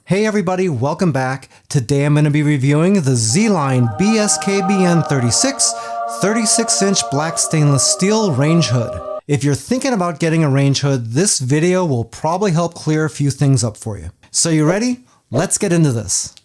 Hey everybody, welcome back. Today I'm going to be reviewing the Z-Line BSKBN36 36-inch black stainless steel range hood. If you're thinking about getting a range hood, this video will probably help clear a few things up for you. So you ready? Let's get into this.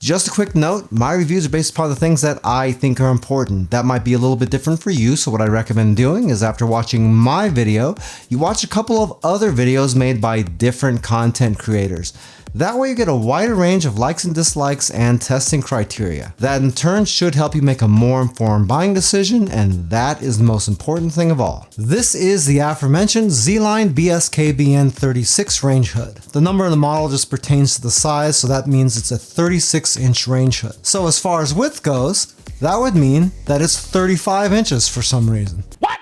Just a quick note, my reviews are based upon the things that I think are important. That might be a little bit different for you, so what I recommend doing is after watching my video, you watch a couple of other videos made by different content creators. That way you get a wider range of likes and dislikes and testing criteria. That in turn should help you make a more informed buying decision, and that is the most important thing of all. This is the aforementioned Z-Line BSKBN36 range hood. The number of the model just pertains to the size, so that means it's a 36-inch range hood. So as far as width goes, that would mean that it's 35 inches for some reason. What?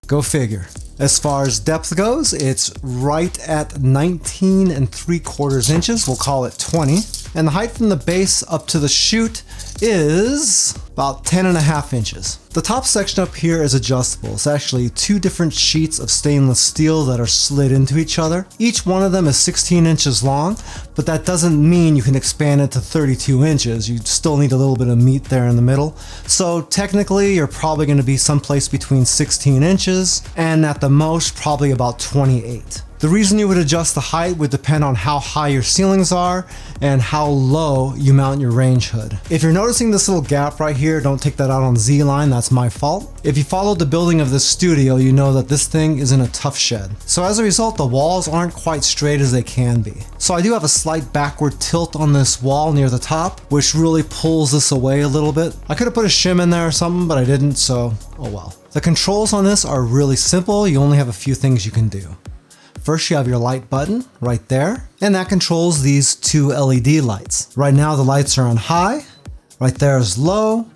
Go figure. As far as depth goes, it's right at 19 3/4 inches. We'll call it 20. And the height from the base up to the chute is about 10.5 inches. The top section up here is adjustable. It's actually two different sheets of stainless steel that are slid into each other. Each one of them is 16 inches long, but that doesn't mean you can expand it to 32 inches. You still need a little bit of meat there in the middle. So technically, you're probably going to be someplace between 16 inches and at the most, probably about 28. The reason you would adjust the height would depend on how high your ceilings are and how low you mount your range hood. If you're noticing this little gap right here, don't take that out on Z-Line, that's my fault. If you followed the building of this studio, you know that this thing is in a tough shed. So as a result, the walls aren't quite straight as they can be. So I do have a slight backward tilt on this wall near the top, which really pulls this away a little bit. I could have put a shim in there or something, but I didn't, so oh well. The controls on this are really simple. You only have a few things you can do. First, you have your light button right there, and that controls these two LED lights. Right now, the lights are on high, right there is low,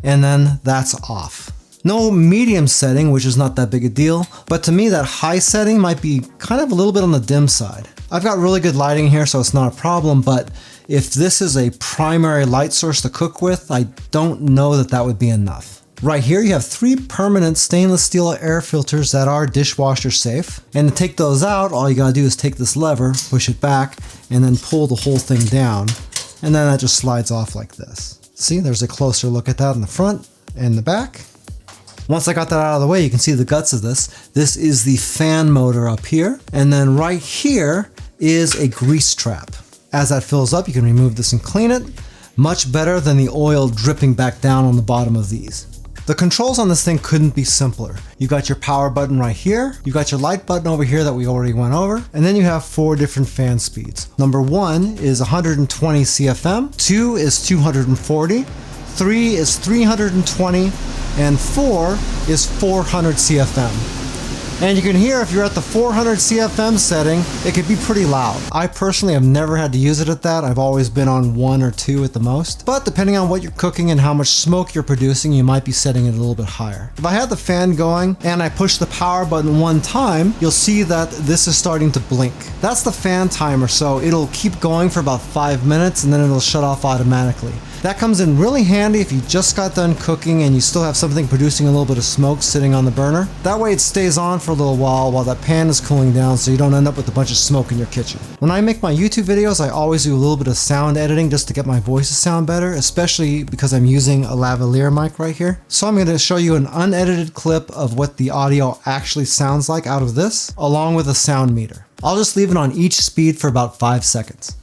and then that's off. No medium setting, which is not that big a deal, but to me, that high setting might be kind of a little bit on the dim side. I've got really good lighting here, so it's not a problem, but if this is a primary light source to cook with, I don't know that that would be enough. Right here you have three permanent stainless steel air filters that are dishwasher safe. And to take those out, all you gotta do is take this lever, push it back, and then pull the whole thing down. And then that just slides off like this. See, there's a closer look at that in the front and the back. Once I got that out of the way, you can see the guts of this. This is the fan motor up here. And then right here is a grease trap. As that fills up, you can remove this and clean it. Much better than the oil dripping back down on the bottom of these. The controls on this thing couldn't be simpler. You got your power button right here, you got your light button over here that we already went over, and then you have 4 different fan speeds. Number 1 is 120 CFM, 2 is 240, 3 is 320, and 4 is 400 CFM. And you can hear if you're at the 400 CFM setting, it could be pretty loud. I personally have never had to use it at that. I've always been on 1 or 2 at the most. But depending on what you're cooking and how much smoke you're producing, you might be setting it a little bit higher. If I had the fan going and I push the power button 1 time, you'll see that this is starting to blink. That's the fan timer, so it'll keep going for about 5 minutes and then it'll shut off automatically. That comes in really handy if you just got done cooking and you still have something producing a little bit of smoke sitting on the burner. That way it stays on for a little while that pan is cooling down so you don't end up with a bunch of smoke in your kitchen. When I make my YouTube videos, I always do a little bit of sound editing just to get my voice to sound better, especially because I'm using a lavalier mic right here. So I'm going to show you an unedited clip of what the audio actually sounds like out of this, along with a sound meter. I'll just leave it on each speed for about 5 seconds.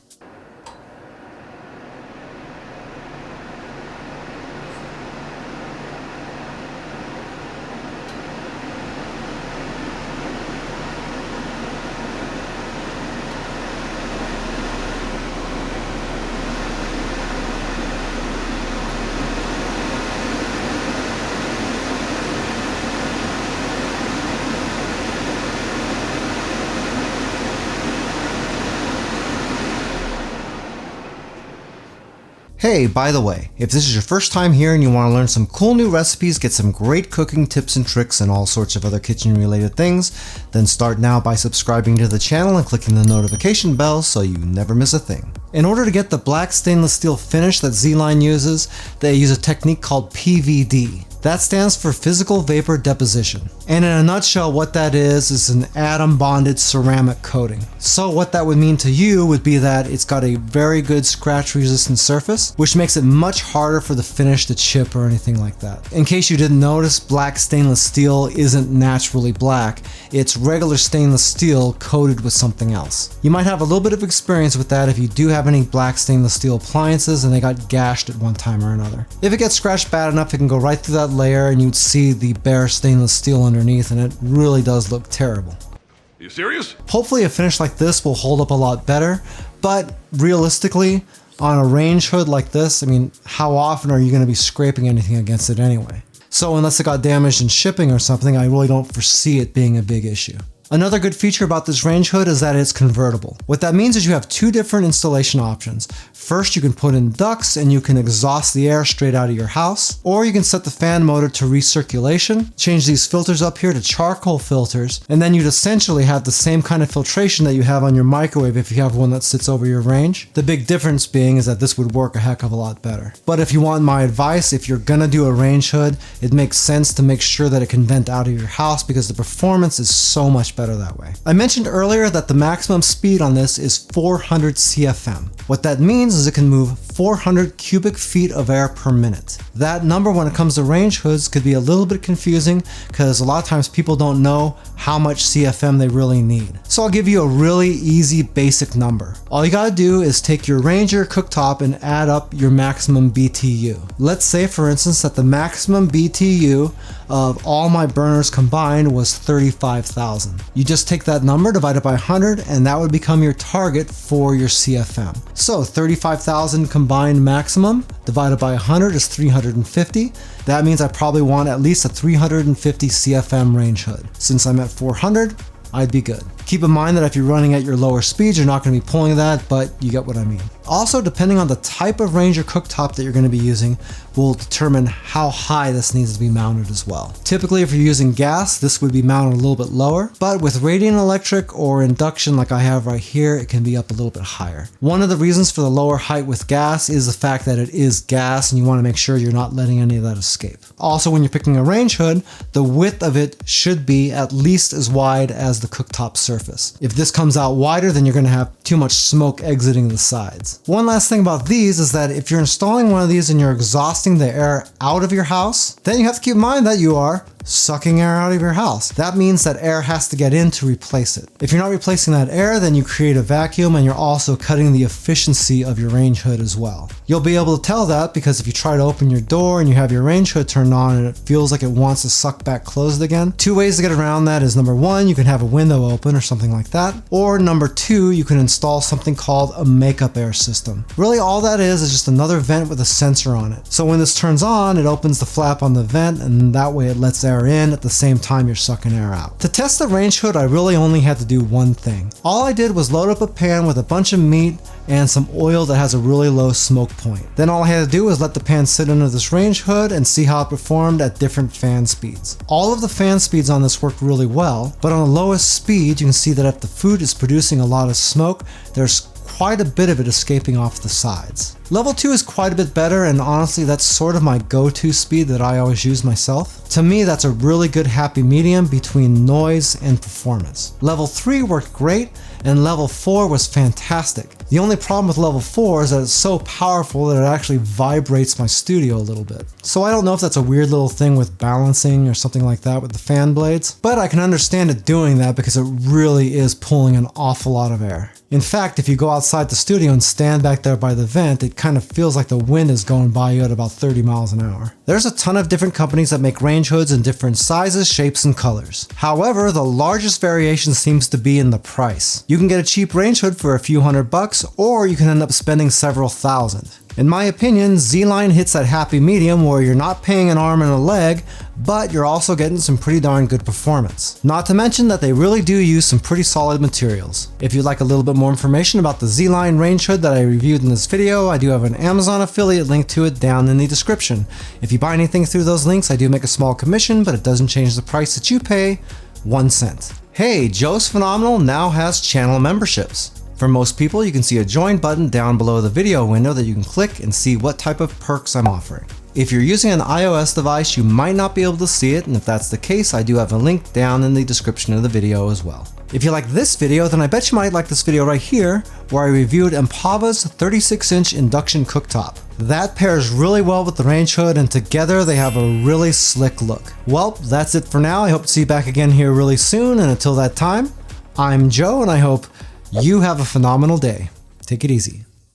Hey, by the way, if this is your first time here and you want to learn some cool new recipes, get some great cooking tips and tricks and all sorts of other kitchen related things, then start now by subscribing to the channel and clicking the notification bell so you never miss a thing. In order to get the black stainless steel finish that Z-Line uses, they use a technique called PVD. That stands for physical vapor deposition. And in a nutshell, what that is an atom bonded ceramic coating. So what that would mean to you would be that it's got a very good scratch resistant surface, which makes it much harder for the finish to chip or anything like that. In case you didn't notice, black stainless steel isn't naturally black. It's regular stainless steel coated with something else. You might have a little bit of experience with that if you do have any black stainless steel appliances and they got gashed at one time or another. If it gets scratched bad enough, it can go right through that layer and you'd see the bare stainless steel underneath, and it really does look terrible. Are you serious? Hopefully a finish like this will hold up a lot better, but realistically, on a range hood like this, I mean, how often are you going to be scraping anything against it anyway? So unless it got damaged in shipping or something, I really don't foresee it being a big issue. Another good feature about this range hood is that it's convertible. What that means is you have two different installation options. First, you can put in ducts and you can exhaust the air straight out of your house, or you can set the fan motor to recirculation, change these filters up here to charcoal filters, and then you'd essentially have the same kind of filtration that you have on your microwave if you have one that sits over your range. The big difference being is that this would work a heck of a lot better. But if you want my advice, if you're gonna do a range hood, it makes sense to make sure that it can vent out of your house because the performance is so much better that way. I mentioned earlier that the maximum speed on this is 400 CFM. What that means is it can move 400 cubic feet of air per minute. That number when it comes to range hoods could be a little bit confusing because a lot of times people don't know how much CFM they really need. So I'll give you a really easy basic number. All you gotta do is take your range or cooktop and add up your maximum BTU. Let's say for instance that the maximum BTU of all my burners combined was 35,000. You just take that number, divide it by 100, and that would become your target for your CFM. So 35,000 combined maximum divided by 100 is 350. That means I probably want at least a 350 CFM range hood. Since I'm at 400, I'd be good. Keep in mind that if you're running at your lower speeds, you're not going to be pulling that, but you get what I mean. Also, depending on the type of range or cooktop that you're going to be using will determine how high this needs to be mounted as well. Typically, if you're using gas, this would be mounted a little bit lower, but with radiant electric or induction like I have right here, it can be up a little bit higher. One of the reasons for the lower height with gas is the fact that it is gas and you want to make sure you're not letting any of that escape. Also, when you're picking a range hood, the width of it should be at least as wide as the cooktop surface. If this comes out wider, then you're going to have too much smoke exiting the sides. One last thing about these is that if you're installing one of these and you're exhausting the air out of your house, then you have to keep in mind that you are sucking air out of your house. That means that air has to get in to replace it. If you're not replacing that air, then you create a vacuum and you're also cutting the efficiency of your range hood as well. You'll be able to tell that because if you try to open your door and you have your range hood turned on and it feels like it wants to suck back closed again, two ways to get around that is number one, you can have a window open or something like that, or number two, you can install something called a makeup air system. Really all that is just another vent with a sensor on it. So when this turns on, it opens the flap on the vent and that way it lets air in at the same time you're sucking air out. To test the range hood, I really only had to do one thing. All I did was load up a pan with a bunch of meat and some oil that has a really low smoke point. Then all I had to do was let the pan sit under this range hood and see how it performed at different fan speeds. All of the fan speeds on this worked really well, but on the lowest speed you can see that if the food is producing a lot of smoke, there's quite a bit of it escaping off the sides. Level 2 is quite a bit better, and honestly that's sort of my go-to speed that I always use myself. To me that's a really good happy medium between noise and performance. Level 3 worked great, and level 4 was fantastic. The only problem with level 4 is that it's so powerful that it actually vibrates my studio a little bit. So I don't know if that's a weird little thing with balancing or something like that with the fan blades, but I can understand it doing that because it really is pulling an awful lot of air. In fact, if you go outside the studio and stand back there by the vent, it kind of feels like the wind is going by you at about 30 miles an hour. There's a ton of different companies that make range hoods in different sizes, shapes, and colors. However, the largest variation seems to be in the price. You can get a cheap range hood for a few $100, or you can end up spending several thousand. In my opinion, Z-Line hits that happy medium where you're not paying an arm and a leg, but you're also getting some pretty darn good performance. Not to mention that they really do use some pretty solid materials. If you'd like a little bit more information about the Z-Line range hood that I reviewed in this video, I do have an Amazon affiliate link to it down in the description. If you buy anything through those links, I do make a small commission, but it doesn't change the price that you pay 1 cent. Hey, Joe's Phenomenal now has channel memberships. For most people, you can see a join button down below the video window that you can click and see what type of perks I'm offering. If you're using an iOS device, you might not be able to see it, and if that's the case, I do have a link down in the description of the video as well. If you like this video, then I bet you might like this video right here, where I reviewed Impava's 36-inch induction cooktop. That pairs really well with the range hood, and together they have a really slick look. Well, that's it for now. I hope to see you back again here really soon, and until that time, I'm Joe, and I hope you have a phenomenal day. Take it easy.